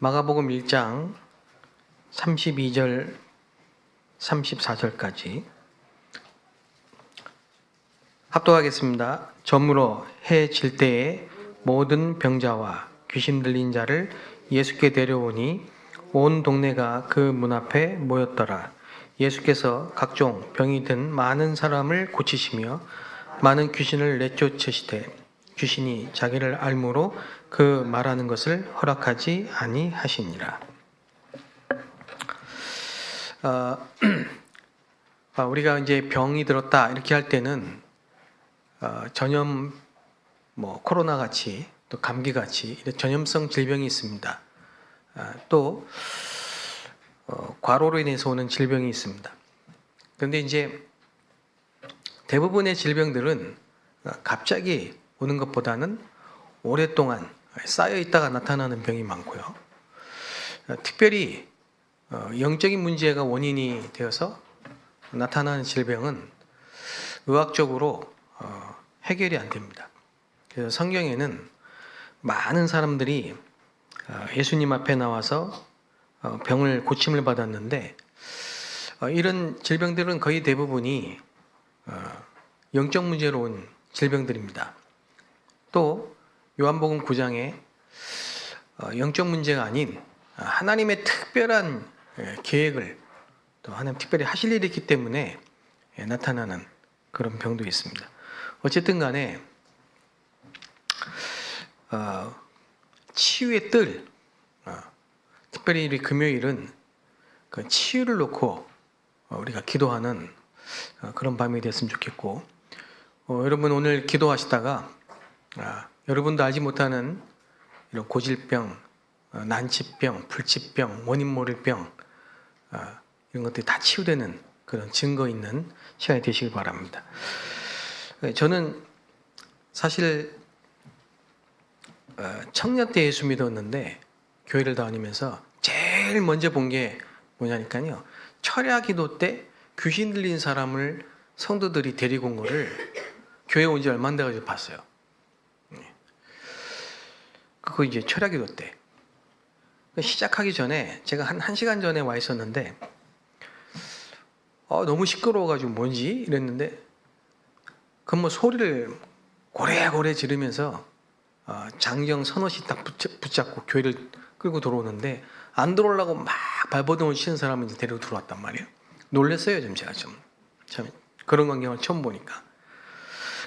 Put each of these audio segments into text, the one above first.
마가복음 1장 32절 34절까지 합독하겠습니다. 저물어 해 질 때에 모든 병자와 귀신 들린 자를 예수께 데려오니 온 동네가 그 문 앞에 모였더라. 예수께서 각종 병이 든 많은 사람을 고치시며 많은 귀신을 내쫓으시되 귀신이 자기를 알므로 그 말하는 것을 허락하지 아니하시니라. 우리가 이제 병이 들었다 이렇게 할 때는 전염 코로나 같이 또 감기 같이 이런 전염성 질병이 있습니다. 또 과로로 인해서 오는 질병이 있습니다. 그런데 이제 대부분의 질병들은 갑자기 오는 것보다는 오랫동안 쌓여 있다가 나타나는 병이 많고요. 특별히 영적인 문제가 원인이 되어서 나타나는 질병은 의학적으로 해결이 안 됩니다. 그래서 성경에는 많은 사람들이 예수님 앞에 나와서 병을 고침을 받았는데 이런 질병들은 거의 대부분이 영적 문제로 온 질병들입니다. 또 요한복음 9장에 영적 문제가 아닌 하나님의 특별한 계획을 또 하나님 특별히 하실 일이 있기 때문에 나타나는 그런 병도 있습니다. 어쨌든 간에 치유의 뜰, 특별히 우리 금요일은 그 치유를 놓고 우리가 기도하는 그런 밤이 됐으면 좋겠고, 여러분 오늘 기도하시다가 여러분도 알지 못하는 이런 고질병, 난치병, 불치병, 원인 모를 병 이런 것들이 다 치유되는 그런 증거 있는 시간이 되시길 바랍니다. 저는 사실 청년 때 예수 믿었는데 교회를 다니면서 제일 먼저 본 게 뭐냐니까요. 철야 기도 때 귀신 들린 사람을 성도들이 데리고 온 거를 교회 온 지 얼마 안 돼가지고 봤어요. 그거 이제 철야 기도 때. 시작하기 전에 제가 한 1시간 전에 와 있었는데 너무 시끄러워가지고 뭔지 이랬는데 그 소리를 고래고래 지르면서 장경 서너씩 딱 붙잡고 교회를 끌고 들어오는데 안 들어오려고 막 발버둥을 치는 사람을 이제 데리고 들어왔단 말이에요. 놀랐어요, 제가 참 그런 광경을 처음 보니까.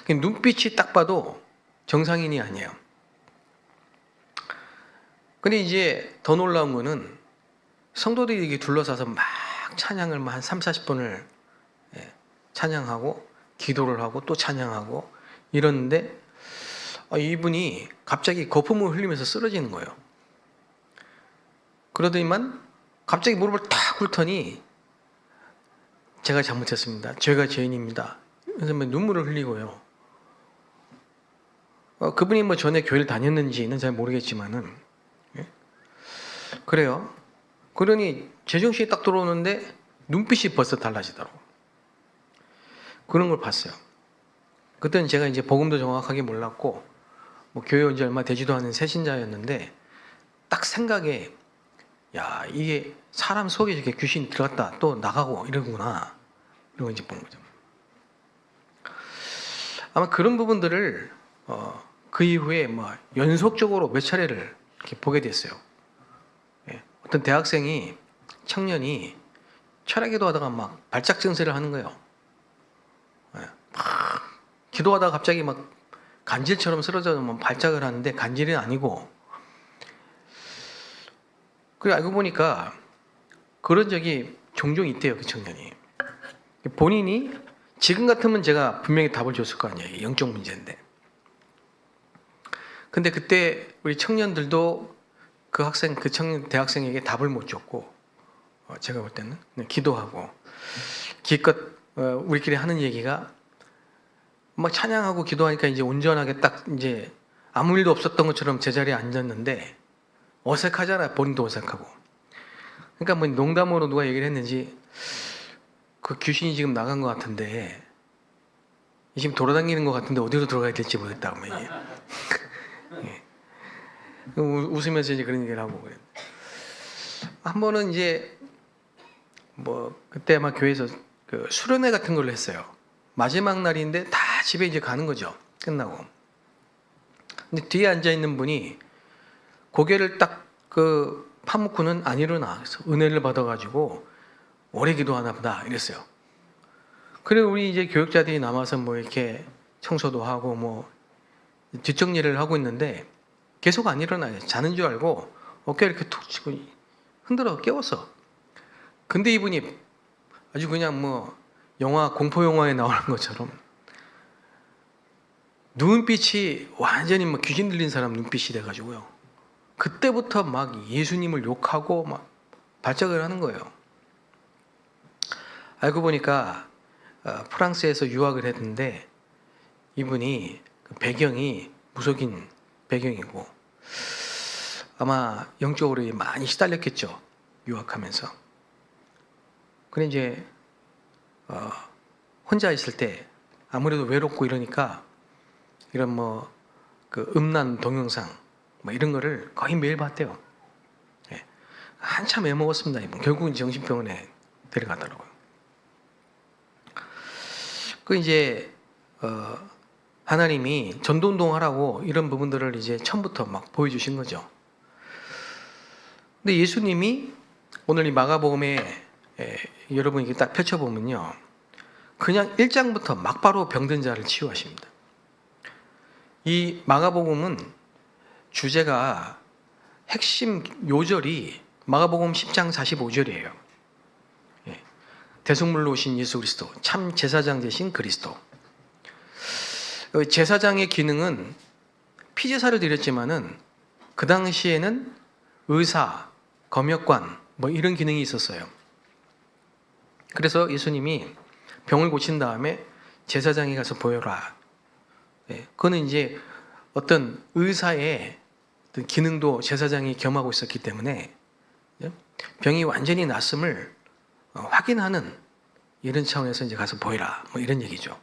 눈빛이 딱 봐도 정상인이 아니에요. 근데 이제 더 놀라운 거는 성도들이 이렇게 둘러싸서 막 찬양을 한 30-40분을 찬양하고 기도를 하고 또 찬양하고 이러는데 이분이 갑자기 거품을 흘리면서 쓰러지는 거예요. 그러더니만 갑자기 무릎을 탁 꿇더니 제가 잘못했습니다. 제가 죄인입니다. 그래서 눈물을 흘리고요. 그분이 전에 교회를 다녔는지는 잘 모르겠지만은 그래요. 그러니 제정신이 딱 들어오는데 눈빛이 벌써 달라지더라고. 그런 걸 봤어요. 그때는 제가 이제 복음도 정확하게 몰랐고 교회 온 지 얼마 되지도 않은 새신자였는데 딱 생각에 야 이게 사람 속에 이렇게 귀신이 들어갔다 또 나가고 이러구나 이런 거 이제 본 거죠. 아마 그런 부분들을 그 이후에 연속적으로 몇 차례를 이렇게 보게 됐어요. 어떤 대학생이 청년이 철야기도 하다가 막 발작 증세를 하는 거예요. 막 기도하다가 갑자기 막 간질처럼 쓰러져 발작을 하는데 간질이 아니고 그래 알고 보니까 그런 적이 종종 있대요. 그 청년이 본인이 지금 같으면 제가 분명히 답을 줬을 거 아니에요. 영적 문제인데 근데 그때 우리 청년들도 그 청년 대학생에게 답을 못 줬고 제가 볼 때는 그냥 기도하고 기껏 우리끼리 하는 얘기가 막 찬양하고 기도하니까 이제 온전하게 딱 이제 아무 일도 없었던 것처럼 제자리에 앉았는데 어색하잖아요. 본인도 어색하고. 그러니까 농담으로 누가 얘기를 했는지 그 귀신이 지금 나간 것 같은데 지금 돌아다니는 것 같은데 어디로 들어가야 될지 모르겠다고. 웃으면서 이제 그런 얘기를 하고 그래요. 한 번은 이제 뭐 그때 아마 교회에서 그 수련회 같은 걸로 했어요. 마지막 날인데 다 집에 이제 가는 거죠. 끝나고. 근데 뒤에 앉아 있는 분이 고개를 딱 그 파묻고는 안 일어나. 그래서 은혜를 받아가지고 오래 기도하나 보다 이랬어요. 그리고 우리 이제 교육자들이 남아서 뭐 이렇게 청소도 하고 뭐 뒷정리를 하고 있는데 계속 안 일어나요. 자는 줄 알고 어깨 이렇게 툭 치고 흔들어 깨웠어. 근데 이분이 아주 그냥 뭐 영화 공포 영화에 나오는 것처럼 눈빛이 완전히 뭐 귀신 들린 사람 눈빛이 돼가지고요. 그때부터 막 예수님을 욕하고 막 발작을 하는 거예요. 알고 보니까 프랑스에서 유학을 했는데 이분이 그 배경이 무속인 배경이고 아마 영적으로 많이 시달렸겠죠. 유학하면서. 그래 이제 혼자 있을 때 아무래도 외롭고 이러니까 이런 뭐 그 음란 동영상 뭐 이런 거를 거의 매일 봤대요. 예. 한참 애먹었습니다. 이분. 결국은 정신병원에 데려가더라고요. 그 이제 하나님이 전도운동하라고 이런 부분들을 이제 처음부터 막 보여주신 거죠. 근데 예수님이 오늘 이 마가복음에 여러분 이게 딱 펼쳐보면요. 그냥 1장부터 막바로 병든 자를 치유하십니다. 이 마가복음은 주제가 핵심 요절이 마가복음 10장 45절이에요. 대속물로 오신 예수 그리스도, 참 제사장 되신 그리스도. 제사장의 기능은 피제사를 드렸지만은 그 당시에는 의사, 검역관 뭐 이런 기능이 있었어요. 그래서 예수님이 병을 고친 다음에 제사장에 가서 보여라. 그거는 이제 어떤 의사의 어떤 기능도 제사장이 겸하고 있었기 때문에 병이 완전히 낫음을 확인하는 이런 차원에서 이제 가서 보여라. 뭐 이런 얘기죠.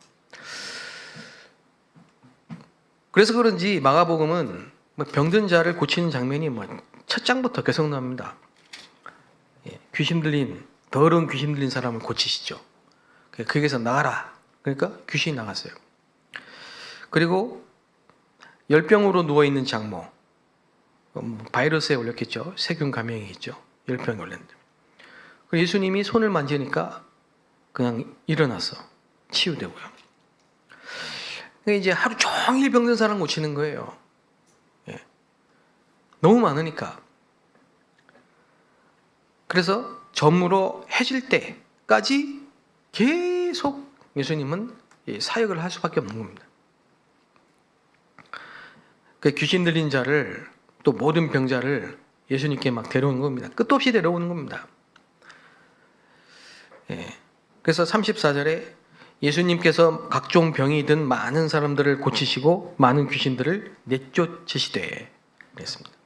그래서 그런지 마가복음은 병든 자를 고치는 장면이 뭐 첫 장부터 계속 나옵니다. 귀신 들린 더러운 귀신 들린 사람을 고치시죠. 거기에서 나가라. 그러니까 귀신이 나갔어요. 그리고 열병으로 누워 있는 장모, 바이러스에 걸렸겠죠. 세균 감염이겠죠. 열병에 걸렸는데. 예수님이 손을 만지니까 그냥 일어나서 치유되고요. 이제 하루 종일 병든 사람 고치는 거예요. 너무 많으니까. 그래서 저물어 해질 때까지 계속 예수님은 사역을 할 수밖에 없는 겁니다. 그 귀신 들린 자를 또 모든 병자를 예수님께 막 데려오는 겁니다. 끝도 없이 데려오는 겁니다. 그래서 34절에 예수님께서 각종 병이 든 많은 사람들을 고치시고 많은 귀신들을 내쫓으시되 그랬습니다.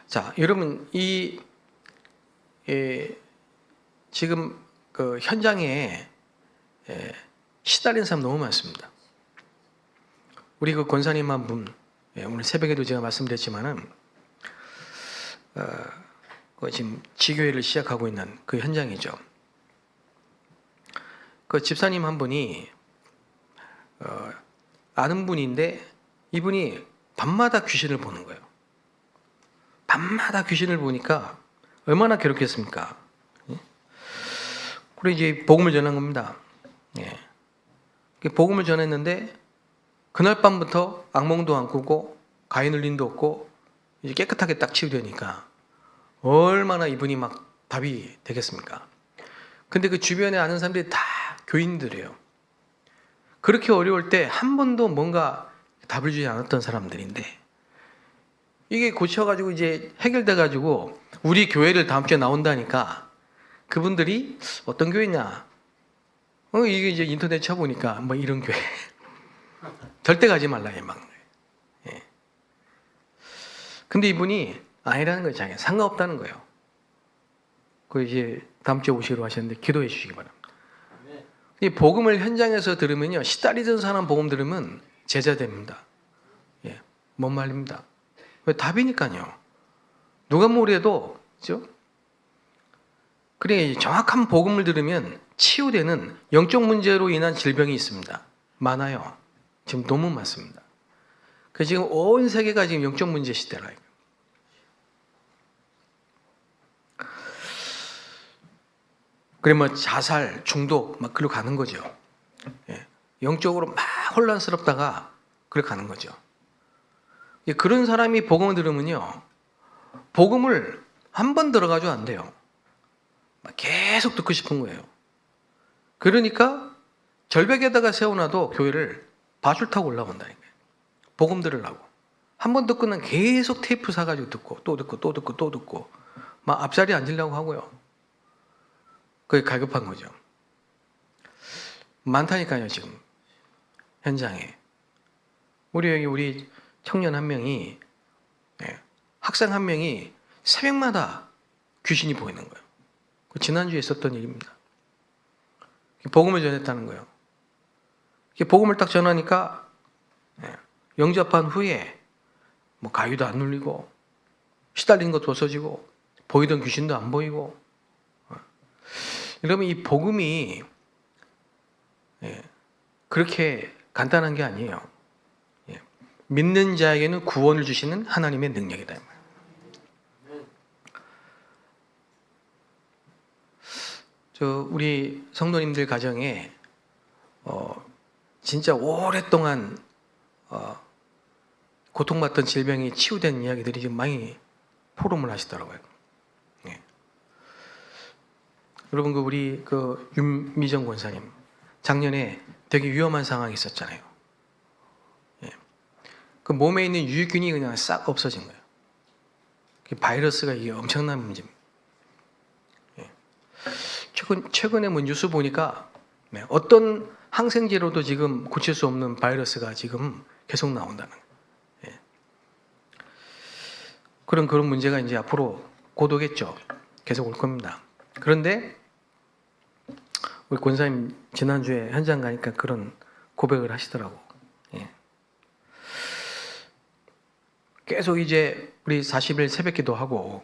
자, 여러분 지금 그 현장에 시달린 사람 너무 많습니다. 우리 그 권사님 한 분, 오늘 새벽에도 제가 말씀드렸지만은 지금 지교회를 시작하고 있는 그 현장이죠. 그 집사님 한 분이 아는 분인데 이분이 밤마다 귀신을 보는 거예요. 밤마다 귀신을 보니까 얼마나 괴롭겠습니까? 그리고 이제 복음을 전한 겁니다. 복음을 전했는데 그날 밤부터 악몽도 안 꾸고 가위 눌림도 없고 이제 깨끗하게 딱 치유되니까 얼마나 이분이 막 답이 되겠습니까? 근데 그 주변에 아는 사람들이 다 교인들이에요. 그렇게 어려울 때 한 번도 뭔가 답을 주지 않았던 사람들인데 이게 고쳐가지고 이제 해결돼가지고 우리 교회를 다음 주에 나온다니까 그분들이 어떤 교회냐? 이게 이제 인터넷 쳐보니까 뭐 이런 교회 절대 가지 말라 막. 근데 이분이 아니라는 거예요. 자기가 상관없다는 거예요. 그 이제 다음 주에 오시기로 하셨는데 기도해 주시기 바랍니다. 이 복음을 현장에서 들으면요, 시달리던 사람 복음 들으면 제자 됩니다. 못 말립니다. 왜 답이니까요. 누가 뭐래도 그죠? 그래, 정확한 복음을 들으면 치유되는 영적 문제로 인한 질병이 있습니다. 많아요. 지금 너무 많습니다. 그 지금 온 세계가 지금 영적 문제 시대라. 그래 뭐 자살, 중독 막 그리고 가는 거죠. 예. 영적으로 막 혼란스럽다가 그렇게 가는 거죠. 예, 그런 사람이 복음을 들으면요, 복음을 한 번 들어가지고 안 돼요. 계속 듣고 싶은 거예요. 그러니까 절벽에다가 세워놔도 교회를 바줄 타고 올라온다니까요. 복음 들으려고. 한 번 듣고는 계속 테이프 사가지고 듣고 또 듣고 또 듣고 또 듣고 막 앞자리에 앉으려고 하고요. 그게 갈급한 거죠. 많다니까요, 지금 현장에. 우리 청년 한 명이, 학생 한 명이 새벽마다 귀신이 보이는 거예요. 지난주에 있었던 일입니다. 복음을 전했다는 거예요. 복음을 딱 전하니까 영접한 후에 뭐 가위도 안 눌리고 시달린 것도 없어지고 보이던 귀신도 안 보이고. 여러분, 이 복음이 그렇게 간단한 게 아니에요. 믿는 자에게는 구원을 주시는 하나님의 능력이다. 우리 성도님들 가정에 진짜 오랫동안 고통받던 질병이 치유된 이야기들이 지금 많이 포럼을 하시더라고요. 예. 여러분, 우리 윤미정 권사님 작년에 되게 위험한 상황이 있었잖아요. 예. 그 몸에 있는 유익균이 그냥 싹 없어진 거예요. 바이러스가 이게 엄청난 문제입니다. 예. 최근에 뭐 뉴스 보니까 어떤 항생제로도 지금 고칠 수 없는 바이러스가 지금 계속 나온다는 거예요. 예. 그런 문제가 이제 앞으로 곧 오겠죠. 계속 올 겁니다. 그런데 우리 권사님 지난주에 현장 가니까 그런 고백을 하시더라고. 예. 계속 이제 우리 40일 새벽기도 하고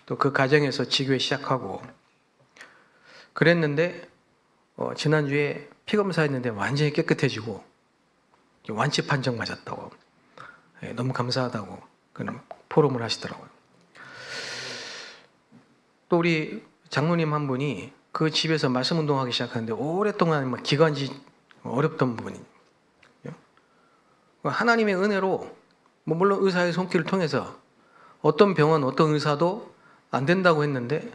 또 그 가정에서 지교회 시작하고 그랬는데 지난주에 피검사했는데 완전히 깨끗해지고 완치 판정 맞았다고. 예, 너무 감사하다고 그런 포럼을 하시더라고요. 또 우리 장로님 한 분이 그 집에서 말씀 운동하기 시작하는데 오랫동안 막 기관지 어렵던 분이 하나님의 은혜로 뭐 물론 의사의 손길을 통해서 어떤 병원 어떤 의사도 안 된다고 했는데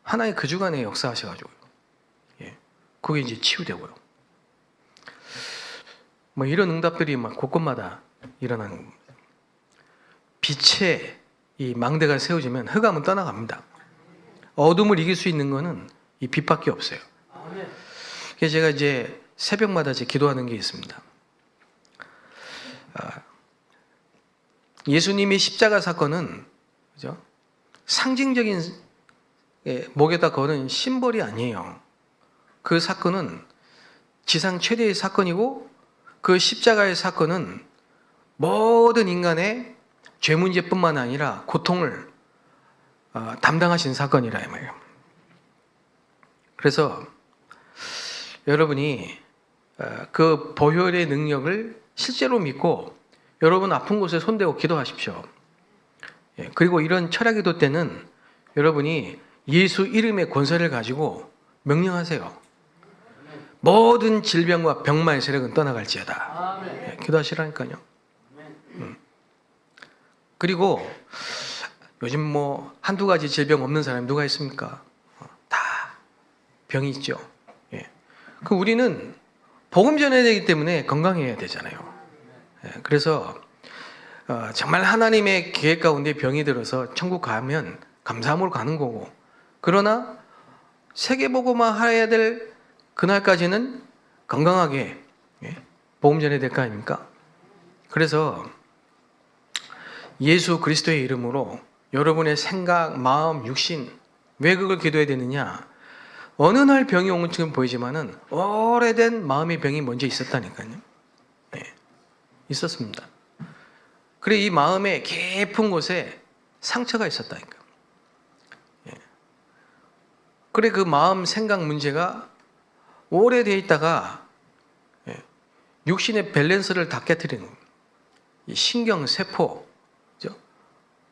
하나의 그 주간에 역사하셔가지고 그게 이제 치유되고요. 뭐 이런 응답들이 막 곳곳마다 일어나는 겁니다. 빛의 이 망대가 세워지면 흑암은 떠나갑니다. 어둠을 이길 수 있는 거는 이 빛밖에 없어요. 그래서 제가 이제 새벽마다 이제 기도하는 게 있습니다. 예수님의 십자가 사건은 그죠? 상징적인 목에다 거는 심벌이 아니에요. 그 사건은 지상 최대의 사건이고 그 십자가의 사건은 모든 인간의 죄 문제뿐만 아니라 고통을 담당하신 사건이라 이 말이에요. 그래서 여러분이 그 보혈의 능력을 실제로 믿고 여러분 아픈 곳에 손대고 기도하십시오. 그리고 이런 철야기도 때는 여러분이 예수 이름의 권세를 가지고 명령하세요. 모든 질병과 병마의 세력은 떠나갈지어다. 기도하시라니까요. 그리고 요즘 뭐 한두 가지 질병 없는 사람이 누가 있습니까? 다 병이 있죠. 그 우리는 복음 전해야 되기 때문에 건강해야 되잖아요. 그래서 정말 하나님의 계획 가운데 병이 들어서 천국 가면 감사함으로 가는 거고, 그러나 세계보고만 해야 될 그날까지는 건강하게 복음 전해야 될 거 아닙니까? 그래서 예수 그리스도의 이름으로 여러분의 생각, 마음, 육신, 왜 그걸 기도해야 되느냐? 어느 날 병이 온 것처럼 보이지만은 오래된 마음의 병이 먼저 있었다니까요. 있었습니다. 그래 이 마음의 깊은 곳에 상처가 있었다니까. 그래 그 마음 생각 문제가 오래돼 있다가 육신의 밸런스를 다 깨뜨리는 겁니다. 이 신경 세포, 그죠?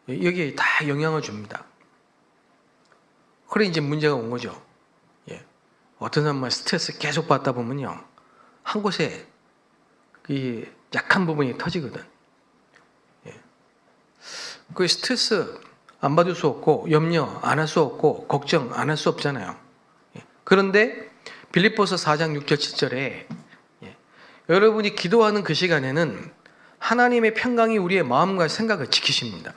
여기에 다 영향을 줍니다. 그래 이제 문제가 온 거죠. 어떤 사람은 스트레스 계속 받다 보면요, 한 곳에 이 약한 부분이 터지거든. 그 스트레스 안 받을 수 없고 염려 안 할 수 없고 걱정 안 할 수 없잖아요. 그런데 빌립보서 4장 6절 7절에 여러분이 기도하는 그 시간에는 하나님의 평강이 우리의 마음과 생각을 지키십니다.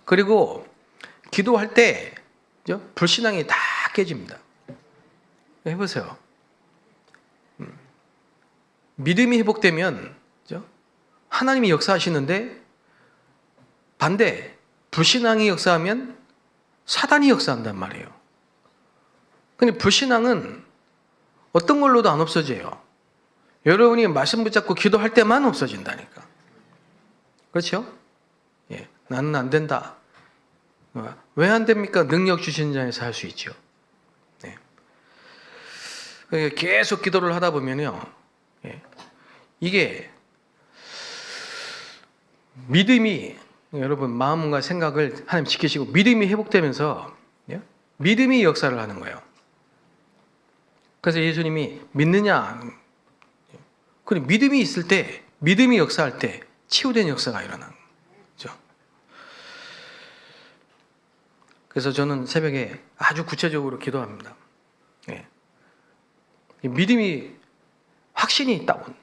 그리고 기도할 때 불신앙이 다 깨집니다. 해보세요. 믿음이 회복되면 하나님이 역사하시는데, 반대 불신앙이 역사하면 사단이 역사한단 말이에요. 근데 불신앙은 어떤 걸로도 안 없어져요. 여러분이 말씀 붙잡고 기도할 때만 없어진다니까. 그렇죠? 나는 안 된다. 왜 안 됩니까? 능력 주신 자에서 할 수 있죠. 계속 기도를 하다 보면요, 이게 믿음이, 여러분 마음과 생각을 하나님 지키시고 믿음이 회복되면서 믿음이 역사를 하는 거예요. 그래서 예수님이 믿느냐, 그리고 믿음이 있을 때, 믿음이 역사할 때 치유된 역사가 일어나는 거죠. 그래서 저는 새벽에 아주 구체적으로 기도합니다. 믿음이, 확신이 있다고.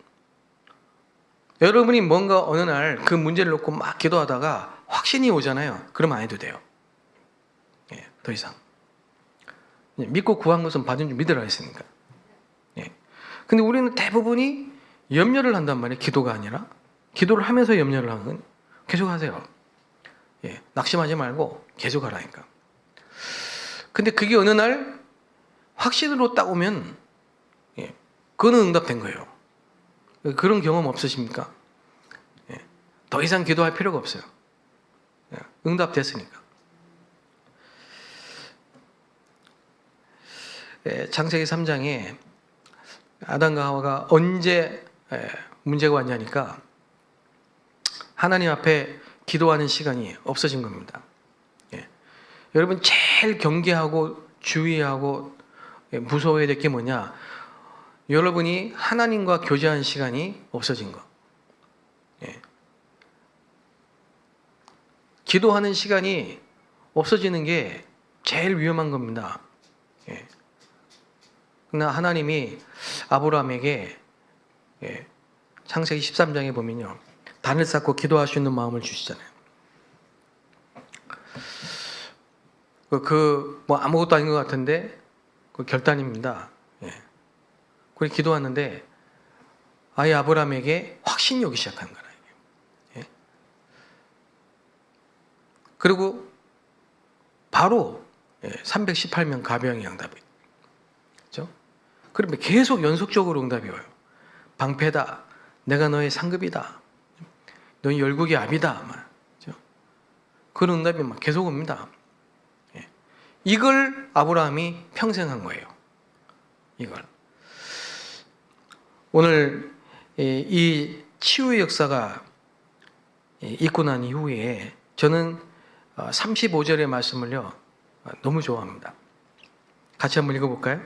여러분이 뭔가 어느 날 그 문제를 놓고 막 기도하다가 확신이 오잖아요. 그러면 안 해도 돼요. 더 이상. 믿고 구한 것은 받은 줄 믿으라 했으니까. 근데 우리는 대부분이 염려를 한단 말이에요. 기도가 아니라. 기도를 하면서 염려를 하는 건 계속 하세요. 낙심하지 말고 계속 하라니까. 근데 그게 어느 날 확신으로 딱 오면 그거는 응답된 거예요. 그런 경험 없으십니까? 더 이상 기도할 필요가 없어요. 응답됐으니까. 창세기 3장에 아담과 하와가 언제 문제가 왔냐니까 하나님 앞에 기도하는 시간이 없어진 겁니다. 여러분 제일 경계하고 주의하고 무서워해야 될 게 뭐냐? 여러분이 하나님과 교제하는 시간이 없어진 거. 기도하는 시간이 없어지는 게 제일 위험한 겁니다. 그러나 하나님이 아브라함에게 창세기 13장에 보면요, 단을 쌓고 기도할 수 있는 마음을 주시잖아요. 뭐 아무것도 아닌 것 같은데 그 결단입니다. 그래 기도하는데 아예 아브라함에게 확신이 오기 시작한 거라. 그리고 바로 318명 가병이 응답이. 그렇죠? 그러면 계속 연속적으로 응답이 와요. 방패다. 내가 너의 상급이다. 너희 열국의 압이다. 그렇죠? 그런 응답이 막 계속 옵니다. 이걸 아브라함이 평생 한 거예요. 이걸. 오늘 이 치유의 역사가 있고 난 이후에 저는 35절의 말씀을요 너무 좋아합니다. 같이 한번 읽어볼까요?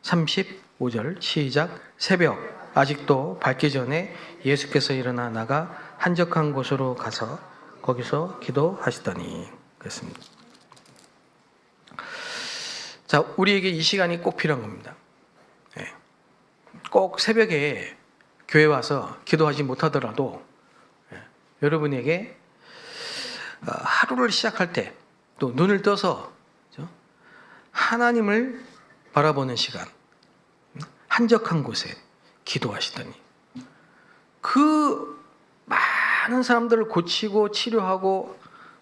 35절 시작. 새벽 아직도 밝기 전에 예수께서 일어나 나가 한적한 곳으로 가서 거기서 기도하시더니. 그렇습니다. 자, 우리에게 이 시간이 꼭 필요한 겁니다. 꼭 새벽에 교회 와서 기도하지 못하더라도 여러분에게 하루를 시작할 때 또 눈을 떠서 하나님을 바라보는 시간, 한적한 곳에 기도하시더니 그 많은 사람들을 고치고 치료하고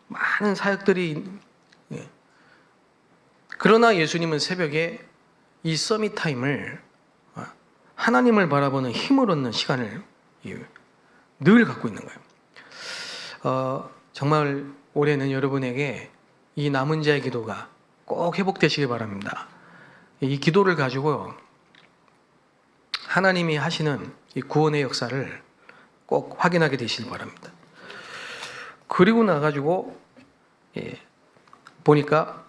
많은 사역들이, 그러나 예수님은 새벽에 이 서밋 타임을 하나님을 바라보는 힘을 얻는 시간을 늘 갖고 있는 거예요. 정말 올해는 여러분에게 이 남은 자의 기도가 꼭 회복되시길 바랍니다. 이 기도를 가지고 하나님이 하시는 이 구원의 역사를 꼭 확인하게 되시길 바랍니다. 그리고 나가지고 보니까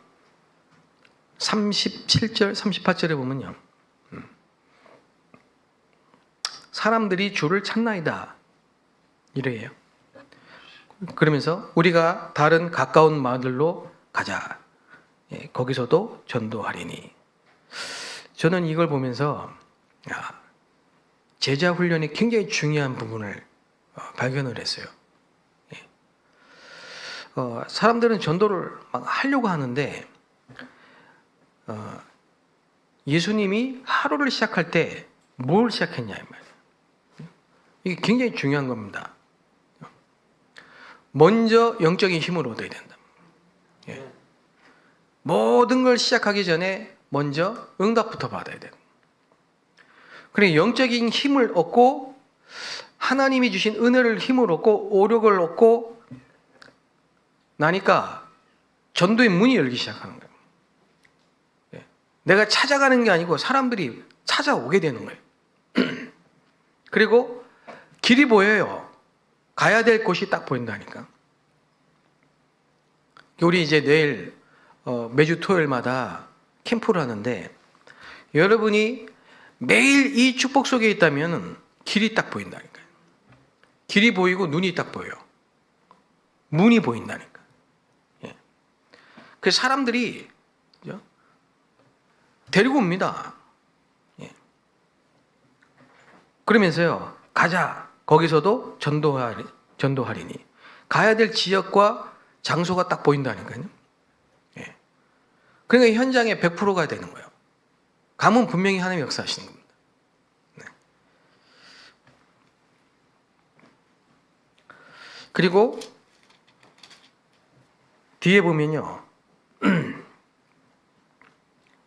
37절, 38절에 보면요. 사람들이 주를 찾나이다. 이래요. 그러면서 우리가 다른 가까운 마을로 가자. 거기서도 전도하리니. 저는 이걸 보면서 제자 훈련이 굉장히 중요한 부분을 발견을 했어요. 사람들은 전도를 막 하려고 하는데 예수님이 하루를 시작할 때 뭘 시작했냐 이 말이에요. 이게 굉장히 중요한 겁니다. 먼저 영적인 힘을 얻어야 된다. 모든 걸 시작하기 전에 먼저 응답부터 받아야 돼요. 그러니까 영적인 힘을 얻고 하나님이 주신 은혜를 힘을 얻고 오력을 얻고 나니까 전도의 문이 열기 시작하는 거예요. 내가 찾아가는 게 아니고 사람들이 찾아오게 되는 거예요. 그리고 길이 보여요. 가야 될 곳이 딱 보인다니까. 우리 이제 내일 매주 토요일마다 캠프를 하는데 여러분이 매일 이 축복 속에 있다면 길이 딱 보인다니까요. 길이 보이고 눈이 딱 보여요. 문이 보인다니까. 그래서 사람들이 데리고 옵니다. 그러면서요, 가자. 거기서도 전도하리니. 가야 될 지역과 장소가 딱 보인다니까요. 그러니까 현장에 100%가 되는 거예요. 가면 분명히 하나님이 역사하시는 겁니다. 그리고 뒤에 보면요.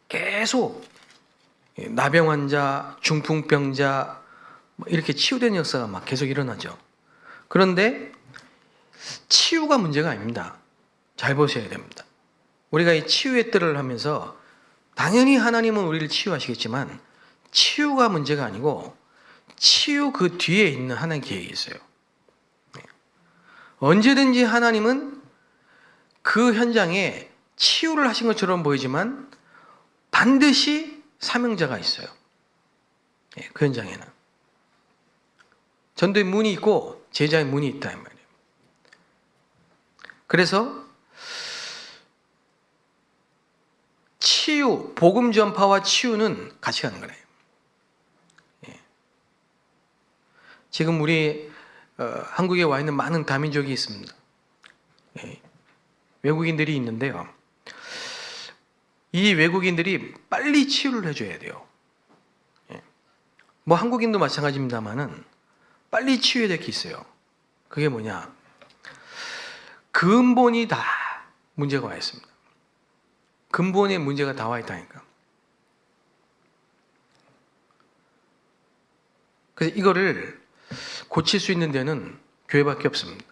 계속 나병 환자, 중풍병자 이렇게 치유되는 역사가 막 계속 일어나죠. 그런데 치유가 문제가 아닙니다. 잘 보셔야 됩니다. 우리가 이 치유의 뜰을 하면서 당연히 하나님은 우리를 치유하시겠지만 치유가 문제가 아니고 치유 그 뒤에 있는 하나님의 계획이 있어요. 언제든지 하나님은 그 현장에 치유를 하신 것처럼 보이지만 반드시 사명자가 있어요. 그 현장에는. 전도의 문이 있고 제자의 문이 있다 이 말이에요. 그래서 치유, 복음 전파와 치유는 같이 가는 거예요. 지금 우리 한국에 와 있는 많은 다민족이 있습니다. 외국인들이 있는데요. 이 외국인들이 빨리 치유를 해줘야 돼요. 뭐 한국인도 마찬가지입니다만은 빨리 치유해야 될 게 있어요. 그게 뭐냐? 근본이 다 문제가 와 있습니다. 근본에 문제가 다 와 있다니까. 그래서 이거를 고칠 수 있는 데는 교회밖에 없습니다.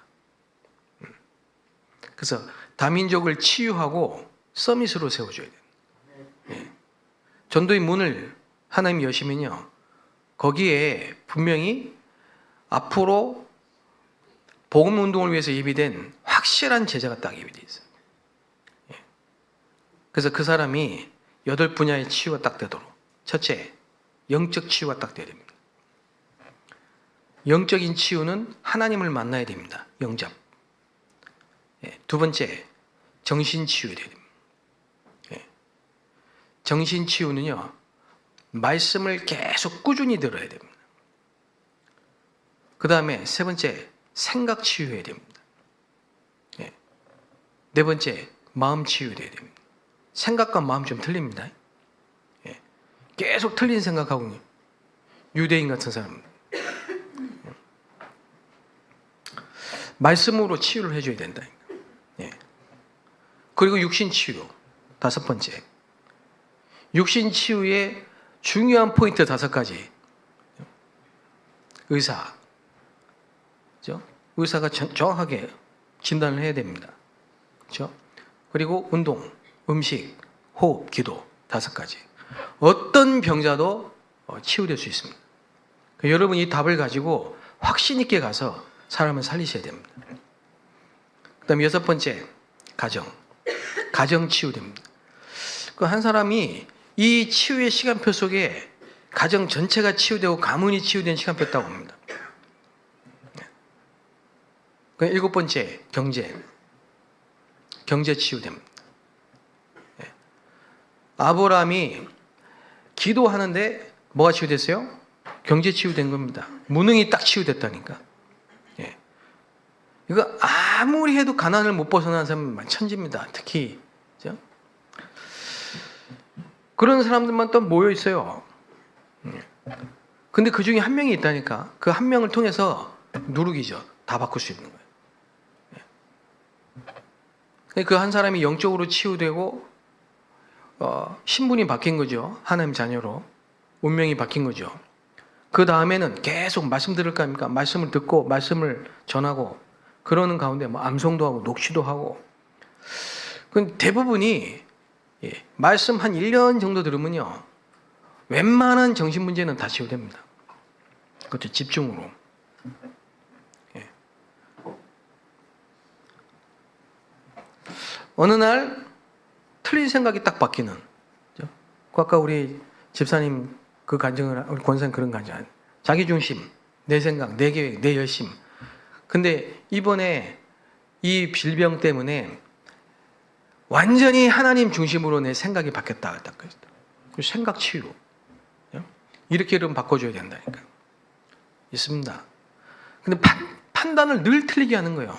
그래서 다민족을 치유하고 서밋으로 세워줘야 돼요. 전도의 문을 하나님이 여시면요. 거기에 분명히 앞으로 복음 운동을 위해서 예비된 확실한 제자가 딱 예비되어 있어요. 그래서 그 사람이 8분야의 치유가 딱 되도록. 첫째, 영적 치유가 딱 돼야 됩니다. 영적인 치유는 하나님을 만나야 됩니다. 영접. 두 번째, 정신 치유해야 됩니다. 정신 치유는요, 말씀을 계속 꾸준히 들어야 됩니다. 그 다음에 세 번째, 생각 치유해야 됩니다. 네 번째, 마음 치유해야 됩니다. 생각과 마음 좀 틀립니다. 계속 틀린 생각하고 유대인 같은 사람. 말씀으로 치유를 해줘야 된다. 그리고 육신 치유, 5번째. 육신 치유의 중요한 포인트 5가지. 의사. 그렇죠? 의사가 정확하게 진단을 해야 됩니다. 그렇죠? 그리고 운동, 음식, 호흡, 기도 5가지. 어떤 병자도 치유될 수 있습니다. 여러분 이 답을 가지고 확신 있게 가서 사람을 살리셔야 됩니다. 그 다음에 6번째, 가정 치유됩니다. 한 사람이 이 치유의 시간표 속에 가정 전체가 치유되고 가문이 치유된 시간표 있다고 합니다. 7번째, 경제 치유됩니다. 아브라함이 기도하는데 뭐가 치유됐어요? 경제 치유된 겁니다. 무능이 딱 치유됐다니까. 이거 아무리 해도 가난을 못 벗어나는 사람은 천지입니다. 특히 그죠? 그런 사람들만 또 모여 있어요. 근데 그 중에 한 명이 있다니까. 그 한 명을 통해서 누룩이죠. 다 바꿀 수 있는 거예요. 그 한 사람이 영적으로 치유되고 신분이 바뀐 거죠. 하나님 자녀로 운명이 바뀐 거죠. 그 다음에는 계속 말씀 들을 거 아닙니까? 말씀을 듣고 말씀을 전하고 그러는 가운데 뭐 암송도 하고 녹취도 하고. 대부분이 말씀 한 1년 정도 들으면요, 웬만한 정신 문제는 다 치유됩니다. 그것도 집중으로. 어느 날 틀린 생각이 딱 바뀌는. 아까 우리 집사님 그 간증을, 우리 권사님 그런 간증. 자기 중심, 내 생각, 내 계획, 내 열심. 근데 이번에 이 질병 때문에 완전히 하나님 중심으로 내 생각이 바뀌었다. 생각 치유. 이렇게 좀 바꿔줘야 된다니까. 있습니다. 근데 판단을 늘 틀리게 하는 거예요.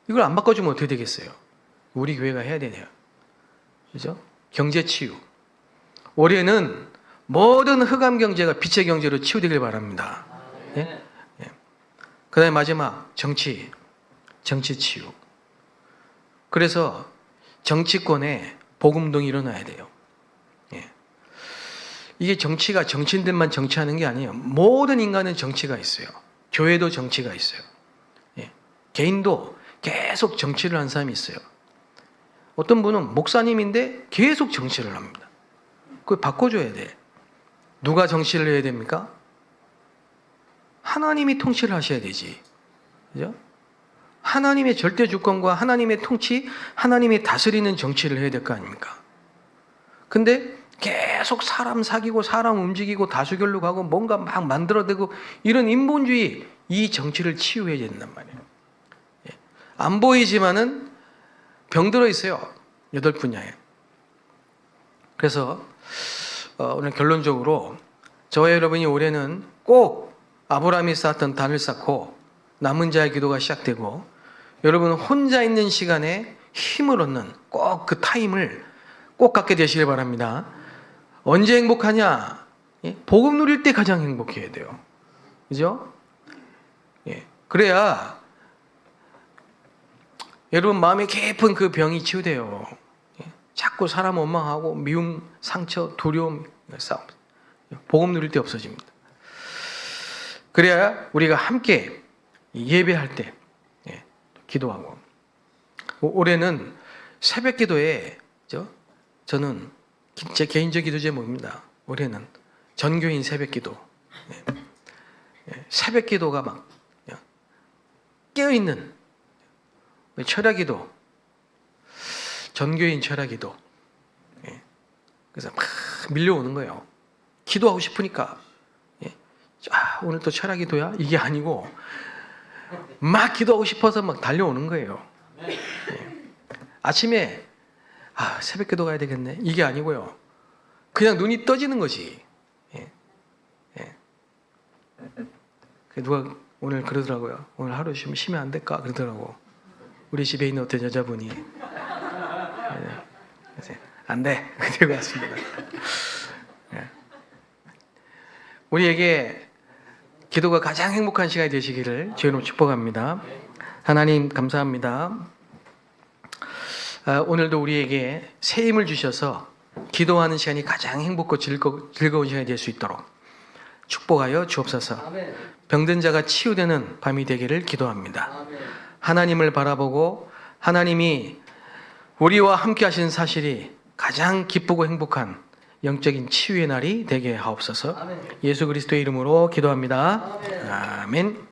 이걸 안 바꿔주면 어떻게 되겠어요? 우리 교회가 해야 되네요. 그죠? 경제 치유. 올해는 모든 흑암 경제가 빛의 경제로 치유되길 바랍니다. 예? 그 다음에 마지막, 정치 치유. 그래서 정치권에 복음동이 일어나야 돼요. 이게 정치가 정치인들만 정치하는 게 아니에요. 모든 인간은 정치가 있어요. 교회도 정치가 있어요. 개인도 계속 정치를 하는 사람이 있어요. 어떤 분은 목사님인데 계속 정치를 합니다. 그걸 바꿔줘야 돼. 누가 정치를 해야 됩니까? 하나님이 통치를 하셔야 되지. 그죠? 하나님의 절대 주권과 하나님의 통치, 하나님이 다스리는 정치를 해야 될 거 아닙니까? 근데 계속 사람 사귀고 사람 움직이고 다수결로 가고 뭔가 막 만들어대고 이런 인본주의, 이 정치를 치유해야 된단 말이에요. 안 보이지만은 병들어 있어요. 8분야에. 그래서 오늘 결론적으로 저와 여러분이 올해는 꼭 아브라함이 쌓았던 단을 쌓고 남은 자의 기도가 시작되고, 여러분 혼자 있는 시간에 힘을 얻는 꼭 그 타임을 꼭 갖게 되시길 바랍니다. 언제 행복하냐? 복음 누릴 때 가장 행복해야 돼요. 그죠? 그래야 여러분 마음에 깊은 그 병이 치유돼요. 자꾸 사람 원망하고 미움, 상처, 두려움, 싸움. 복음 누릴 때 없어집니다. 그래야 우리가 함께 예배할 때 기도하고. 올해는 새벽 기도에 저는 제 개인적 기도 제목입니다. 올해는 전교인 새벽 기도. 새벽 기도가 막 깨어있는 철야 기도, 전교인 철야 기도. 그래서 막 밀려오는 거예요. 기도하고 싶으니까. 오늘 또 철야 기도야? 이게 아니고 막 기도하고 싶어서 막 달려오는 거예요. 아침에 새벽 기도 가야 되겠네. 이게 아니고요. 그냥 눈이 떠지는 거지. 누가 오늘 그러더라고요. 오늘 하루 쉬면 안 될까? 그러더라고. 우리 집에 있는 어떤 여자분이. 안 돼. 그대로 왔습니다. 우리에게 기도가 가장 행복한 시간이 되시기를 주님으로 축복합니다. 하나님 감사합니다. 오늘도 우리에게 새 힘을 주셔서 기도하는 시간이 가장 행복하고 즐거운 시간이 될 수 있도록 축복하여 주옵소서. 병든 자가 치유되는 밤이 되기를 기도합니다. 하나님을 바라보고 하나님이 우리와 함께 하신 사실이 가장 기쁘고 행복한 영적인 치유의 날이 되게 하옵소서. 예수 그리스도의 이름으로 기도합니다. 아멘.